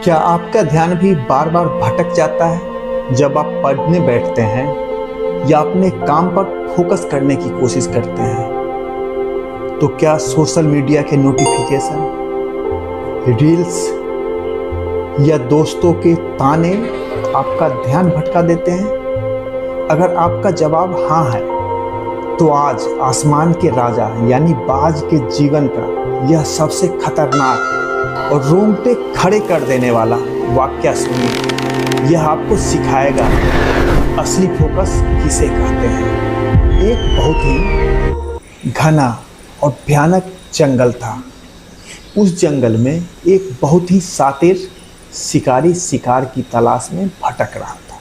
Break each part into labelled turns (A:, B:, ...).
A: क्या आपका ध्यान भी बार बार भटक जाता है जब आप पढ़ने बैठते हैं या अपने काम पर फोकस करने की कोशिश करते हैं? तो क्या सोशल मीडिया के नोटिफिकेशन, रील्स या दोस्तों के ताने आपका ध्यान भटका देते हैं? अगर आपका जवाब हाँ है, तो आज आसमान के राजा यानी बाज के जीवन का यह सबसे खतरनाक और रोंगटे खड़े कर देने वाला वाकया सुनिए। यह आपको सिखाएगा असली फोकस किसे कहते हैं। एक बहुत ही घना और भयानक जंगल था। उस जंगल में एक बहुत ही शातिर शिकारी शिकार की तलाश में भटक रहा था।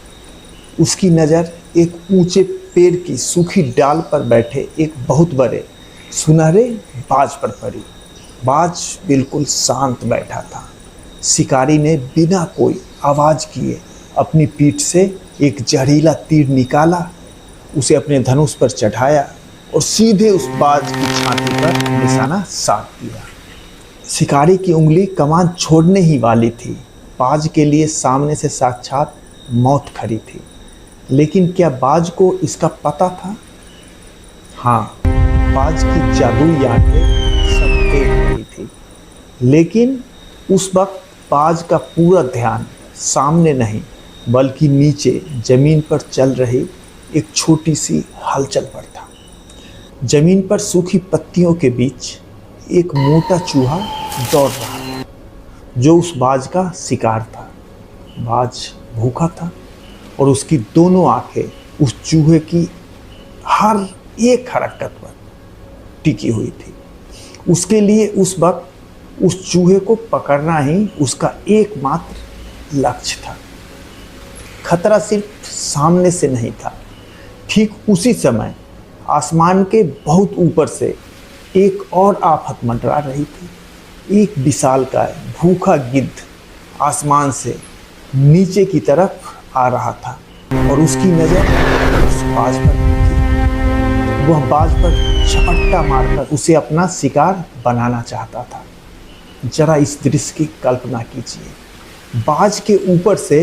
A: उसकी नज़र एक ऊंचे पेड़ की सूखी डाल पर बैठे एक बहुत बड़े सुनहरे बाज पर पड़ी। बाज बिल्कुल शांत बैठा था। शिकारी ने बिना कोई आवाज़ किए अपनी पीठ से एक जहरीला तीर निकाला, उसे अपने धनुष पर चढ़ाया और सीधे उस बाज की छाती पर निशाना साध दिया। शिकारी की उंगली कमान छोड़ने ही वाली थी। बाज के लिए सामने से साक्षात मौत खड़ी थी। लेकिन क्या बाज को इसका पता था? हाँ, बाज की जादुई आंखें सब देख रही थी। लेकिन उस वक्त बाज का पूरा ध्यान सामने नहीं बल्कि नीचे जमीन पर चल रही एक छोटी सी हलचल पर था। जमीन पर सूखी पत्तियों के बीच एक मोटा चूहा दौड़ रहा था, जो उस बाज का शिकार था। बाज भूखा था और उसकी दोनों आंखें उस चूहे की हर एक हरकत पर टिकी हुई थी। उसके लिए उस वक्त उस चूहे को पकड़ना ही उसका एकमात्र लक्ष्य था। खतरा सिर्फ सामने से नहीं था। ठीक उसी समय आसमान के बहुत ऊपर से एक और आफत मंडरा रही थी। एक विशालकाय भूखा गिद्ध आसमान से नीचे की तरफ आ रहा था और उसकी नज़र उस बाज पर थी। वह बाज पर झपट्टा मारकर उसे अपना शिकार बनाना चाहता था। जरा इस दृश्य की कल्पना कीजिए। बाज के ऊपर से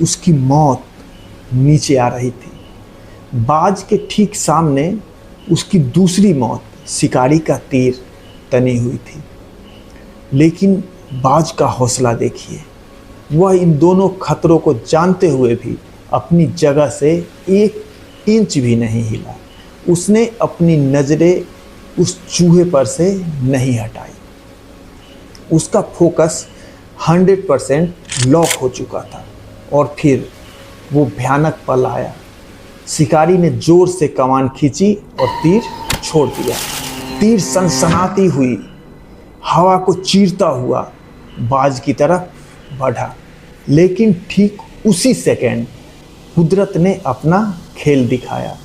A: उसकी मौत नीचे आ रही थी। बाज के ठीक सामने उसकी दूसरी मौत शिकारी का तीर तनी हुई थी। लेकिन बाज का हौसला देखिए। वह इन दोनों खतरों को जानते हुए भी अपनी जगह से एक इंच भी नहीं हिला। उसने अपनी नज़रें उस चूहे पर से नहीं हटाई। उसका फोकस 100% लॉक हो चुका था। और फिर वो भयानक पल आया। शिकारी ने जोर से कमान खींची और तीर छोड़ दिया। तीर सनसनाती हुई हवा को चीरता हुआ बाज की तरफ बढ़ा। लेकिन ठीक उसी सेकंड कुदरत ने अपना खेल दिखाया।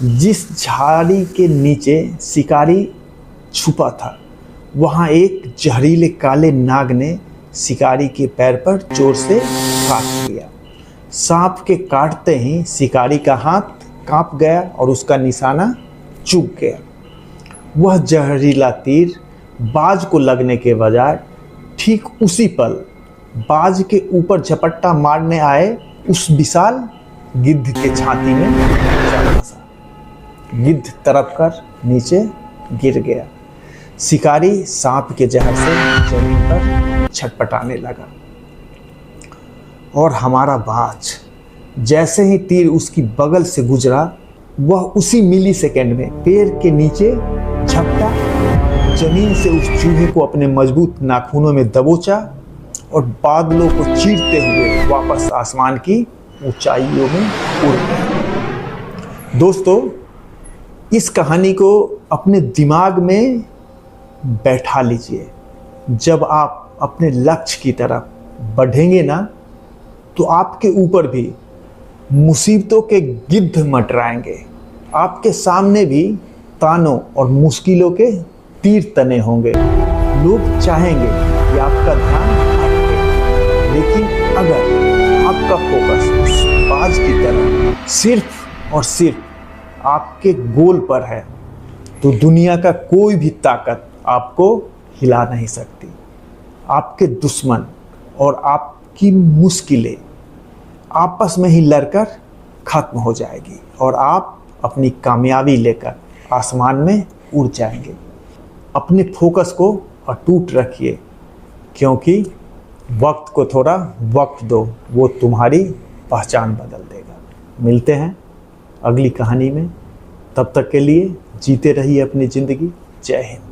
A: जिस झाड़ी के नीचे शिकारी छुपा था, वहाँ एक जहरीले काले नाग ने शिकारी के पैर पर जोर से काट लिया। सांप के काटते ही शिकारी का हाथ कांप गया और उसका निशाना चूक गया। वह जहरीला तीर बाज को लगने के बजाय ठीक उसी पल बाज के ऊपर झपट्टा मारने आए उस विशाल गिद्ध के छाती में जा फंसा। गिद्ध तड़प कर नीचे गिर गया। शिकारी सांप के जहर से जमीन पर छटपटाने लगा। और हमारा बाज जैसे ही तीर उसकी बगल से गुजरा, वह उसी मिली सेकेंड में पेड़ के नीचे झपटा, जमीन से उस चूहे को अपने मजबूत नाखूनों में दबोचा और बादलों को चीरते हुए वापस आसमान की ऊंचाइयों में उड़ गया। दोस्तों, इस कहानी को अपने दिमाग में बैठा लीजिए। जब आप अपने लक्ष्य की तरफ बढ़ेंगे ना, तो आपके ऊपर भी मुसीबतों के गिद्ध मंडराएंगे। आपके सामने भी तानों और मुश्किलों के तीर तने होंगे। लोग चाहेंगे कि आपका ध्यान हटे, लेकिन अगर आपका फोकस उस बाज की तरह सिर्फ और सिर्फ आपके गोल पर है, तो दुनिया का कोई भी ताकत आपको हिला नहीं सकती। आपके दुश्मन और आपकी मुश्किलें आपस में ही लड़कर खत्म हो जाएगी और आप अपनी कामयाबी लेकर आसमान में उड़ जाएंगे। अपने फोकस को अटूट रखिए, क्योंकि वक्त को थोड़ा वक्त दो, वो तुम्हारी पहचान बदल देगा। मिलते हैं अगली कहानी में, तब तक के लिए जीते रहिए अपनी ज़िंदगी। जय हिंद।